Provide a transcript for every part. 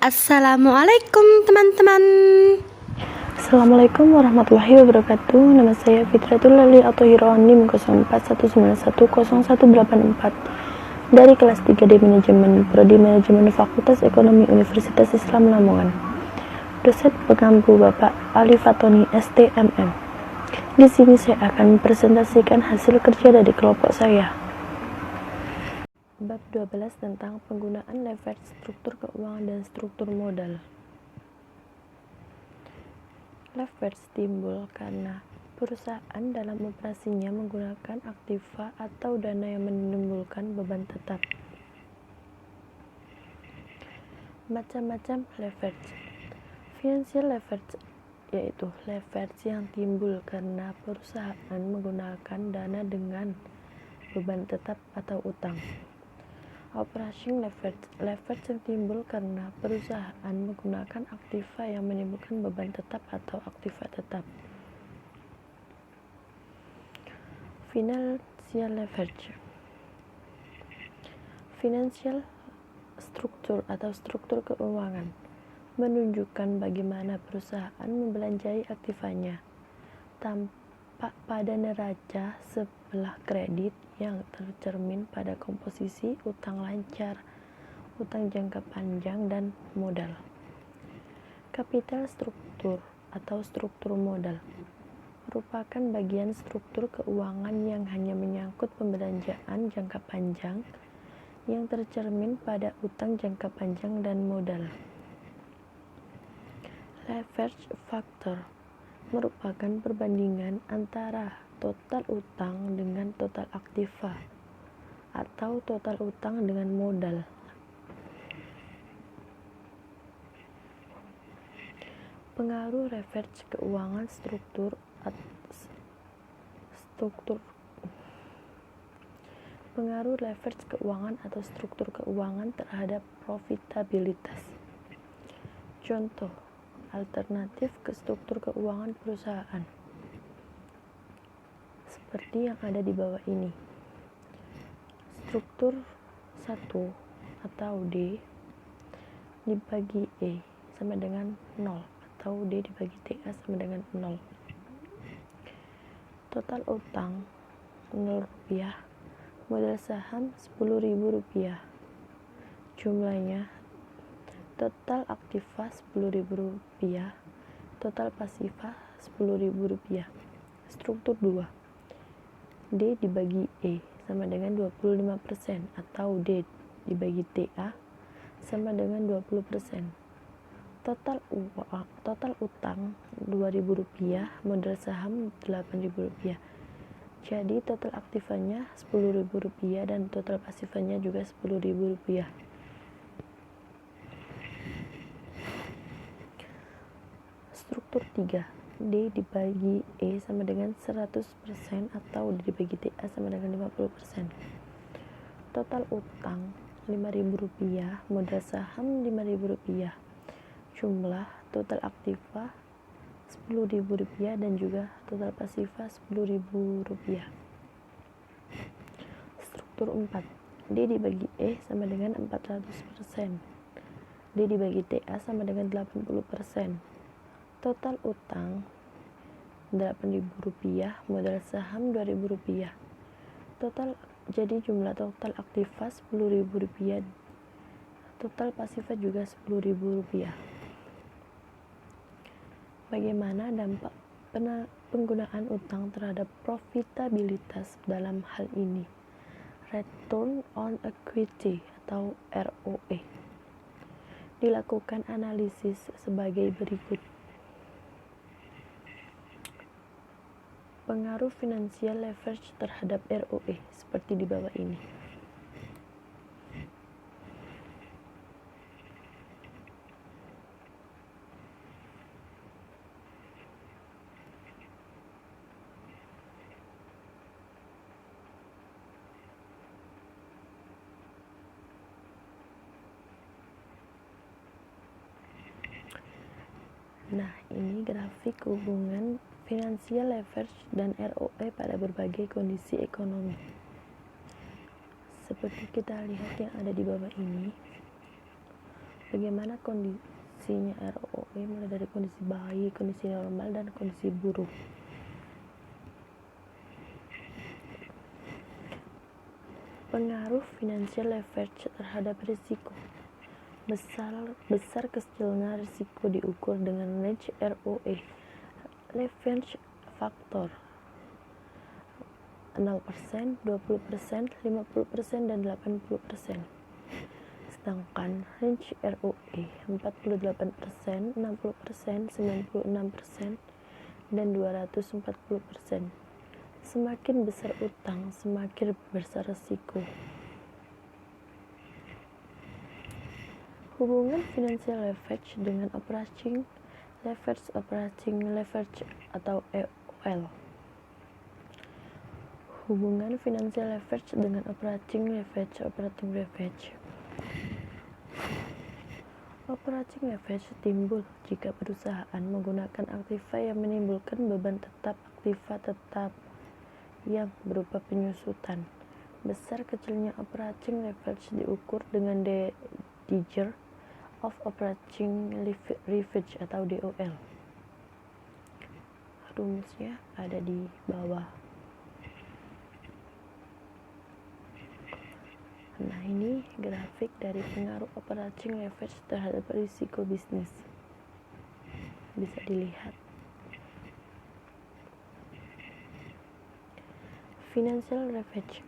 Assalamualaikum teman-teman. Assalamualaikum warahmatullahi wabarakatuh. Nama saya Fitratul Lali atau Hironim 0419101884 dari kelas 3D Manajemen Prodi Manajemen Fakultas Ekonomi Universitas Islam Lamongan. Dosen pengampu Bapak Ali Fatoni STMM. Di sini saya akan mempresentasikan hasil kerja dari kelompok saya. Bab 12 tentang penggunaan leverage struktur keuangan dan struktur modal. Leverage timbul karena perusahaan dalam operasinya menggunakan aktiva atau dana yang menimbulkan beban tetap. Macam-macam leverage. Financial leverage yaitu leverage yang timbul karena perusahaan menggunakan dana dengan beban tetap atau utang. Operation leverage yang timbul karena perusahaan menggunakan aktiva yang menimbulkan beban tetap atau aktiva tetap. Financial leverage. Financial struktur atau struktur keuangan menunjukkan bagaimana perusahaan membelanjai aktivanya. Tampak pada neraca sebelah kredit yang tercermin pada komposisi utang lancar, utang jangka panjang, dan modal. Capital struktur atau struktur modal merupakan bagian struktur keuangan yang hanya menyangkut pembelanjaan jangka panjang yang tercermin pada utang jangka panjang dan modal. Leverage factor merupakan perbandingan antara total utang dengan total aktiva atau total utang dengan modal. Pengaruh leverage keuangan Pengaruh leverage keuangan atau struktur keuangan terhadap profitabilitas. Contoh alternatif ke struktur keuangan perusahaan seperti yang ada di bawah ini. Struktur 1 atau D dibagi E sama dengan 0 atau D dibagi TA sama dengan 0. Total utang Rp0, modal saham Rp10.000. Jumlahnya total aktiva Rp10.000, total pasifa Rp10.000. Struktur 2 D dibagi E sama dengan 25% atau D dibagi TA sama dengan 20%. Total utang Rp2.000, modal saham Rp8.000. Jadi total aktivanya Rp10.000 dan total pasifanya juga Rp10.000. Struktur 3 D dibagi E sama dengan 100% atau D dibagi TA sama dengan 50%. Total utang Rp5.000, modal saham Rp5.000. Jumlah total aktiva Rp10.000 dan juga total pasifa Rp10.000. Struktur 4 D dibagi E sama dengan 400%. D dibagi TA sama dengan 80%. Total utang Rp8.000, modal saham Rp2.000. Jadi jumlah total aktiva Rp10.000, total pasifa juga Rp10.000. Bagaimana dampak penggunaan utang terhadap profitabilitas dalam hal ini? Return on Equity atau ROE. Dilakukan analisis sebagai berikut. Pengaruh financial leverage terhadap ROE seperti di bawah ini. Nah, ini grafik hubungan financial leverage dan ROE pada berbagai kondisi ekonomi. Seperti kita lihat yang ada di bawah ini, Bagaimana kondisinya ROE mulai dari kondisi baik, kondisi normal, dan kondisi buruk. Pengaruh financial leverage terhadap risiko. Besar kecilnya risiko diukur dengan range ROE, leverage faktor 0%, 20%, 50%, dan 80%. Sedangkan range ROE 48%, 60%, 96%, dan 240%. Semakin besar utang, semakin besar risiko. Hubungan financial leverage dengan operating leverage atau EOL. Hubungan financial leverage dengan operating leverage. Operating leverage timbul jika perusahaan menggunakan aktiva yang menimbulkan beban tetap yang berupa penyusutan. Besar kecilnya operating leverage diukur dengan Digger of Operating Leverage atau DOL. Rumusnya ada di bawah. Nah, ini grafik dari pengaruh operating leverage terhadap risiko bisnis. Bisa dilihat. Financial leverage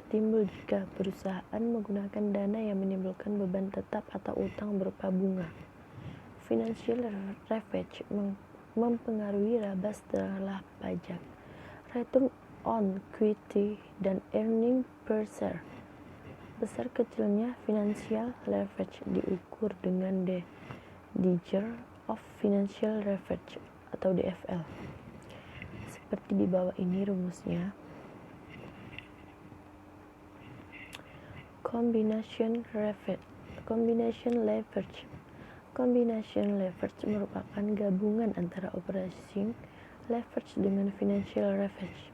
timbul jika perusahaan menggunakan dana yang menimbulkan beban tetap atau utang berupa bunga. Financial leverage mempengaruhi laba setelah pajak, return on equity, dan earning per share. Besar kecilnya financial leverage diukur dengan Digger of Financial Leverage atau DFL. Seperti di bawah ini rumusnya. Combination leverage merupakan gabungan antara operating leverage dengan financial leverage.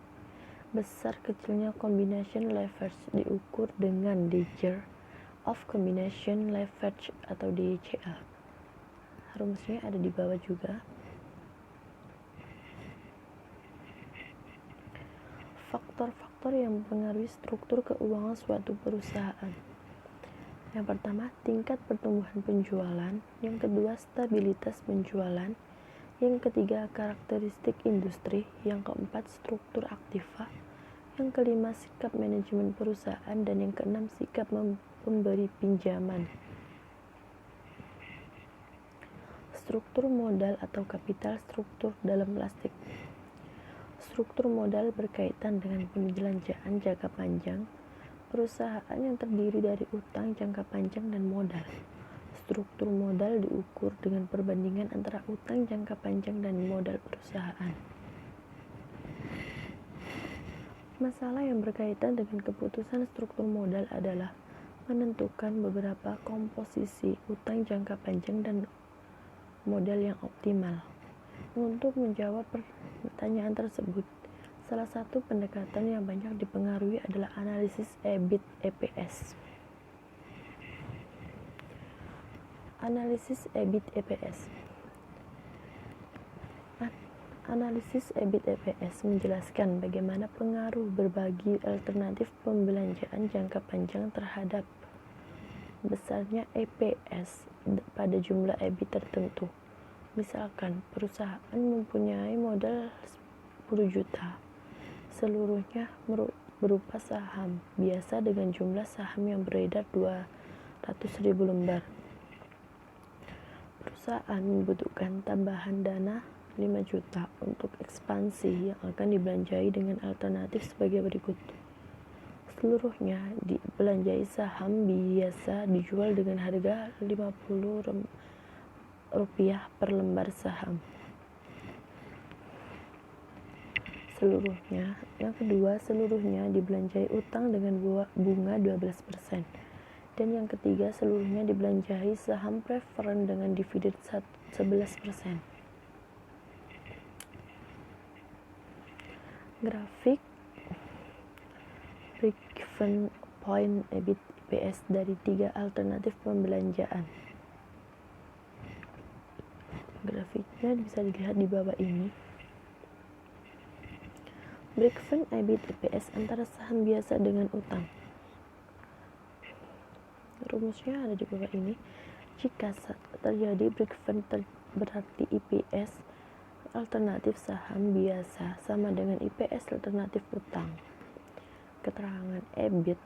Besar kecilnya combination leverage diukur dengan Digger of Combination Leverage atau DCL. Rumusnya ada di bawah juga. Faktor-faktor yang mempengaruhi struktur keuangan suatu perusahaan. Yang pertama, tingkat pertumbuhan penjualan. Yang kedua, stabilitas penjualan. Yang ketiga, karakteristik industri. Yang keempat, struktur aktiva. Yang kelima, sikap manajemen perusahaan. Dan yang keenam, sikap pemberi pinjaman. Struktur modal atau kapital struktur dalam plastik. Struktur modal berkaitan dengan pembelanjaan jangka panjang perusahaan yang terdiri dari utang jangka panjang dan modal. Struktur modal diukur dengan perbandingan antara utang jangka panjang dan modal perusahaan. Masalah yang berkaitan dengan keputusan struktur modal adalah menentukan beberapa komposisi utang jangka panjang dan modal yang optimal. Untuk menjawab pertanyaan tersebut, salah satu pendekatan yang banyak dipengaruhi adalah analisis EBIT/EPS. Analisis EBIT/EPS menjelaskan bagaimana pengaruh berbagai alternatif pembelanjaan jangka panjang terhadap besarnya EPS pada jumlah EBIT tertentu. Misalkan, perusahaan mempunyai modal 10 juta, seluruhnya berupa saham biasa dengan jumlah saham yang beredar 200.000 lembar. Perusahaan membutuhkan tambahan dana 5 juta untuk ekspansi yang akan dibelanjai dengan alternatif sebagai berikut. Seluruhnya dibelanjai saham biasa dijual dengan harga Rp50 per lembar saham. Yang kedua, seluruhnya dibelanjai utang dengan bunga 12%. Dan yang ketiga, seluruhnya dibelanjai saham preferen dengan dividen 11%. Grafik break-even point EBIT IPS dari 3 alternatif pembelanjaan. Grafiknya bisa dilihat di bawah ini. Break-even EBIT IPS antara saham biasa dengan utang. Rumusnya ada di bawah ini. Jika terjadi break-even berarti IPS alternatif saham biasa sama dengan IPS alternatif utang. Keterangan EBIT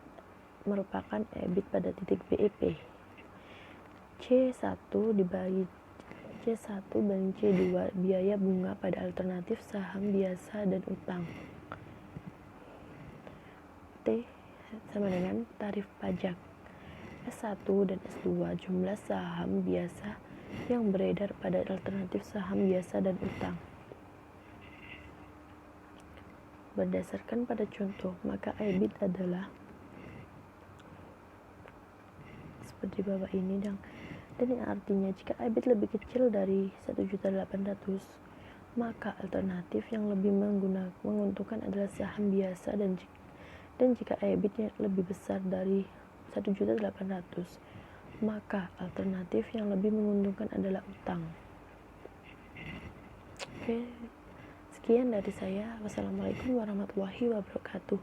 merupakan EBIT pada titik BEP. C1 dibagi C1 dan C2 biaya bunga pada alternatif saham biasa dan utang. T sama dengan tarif pajak. S1 dan S2 jumlah saham biasa yang beredar pada alternatif saham biasa dan utang. Berdasarkan pada contoh, maka EBIT adalah seperti bawah ini dan ini artinya jika EBIT lebih kecil dari 1.800.000, maka alternatif yang lebih menguntungkan adalah saham biasa dan jika EBIT-nya lebih besar dari 1.800.000, maka alternatif yang lebih menguntungkan adalah utang. Oke, sekian dari saya. Wassalamualaikum warahmatullahi wabarakatuh.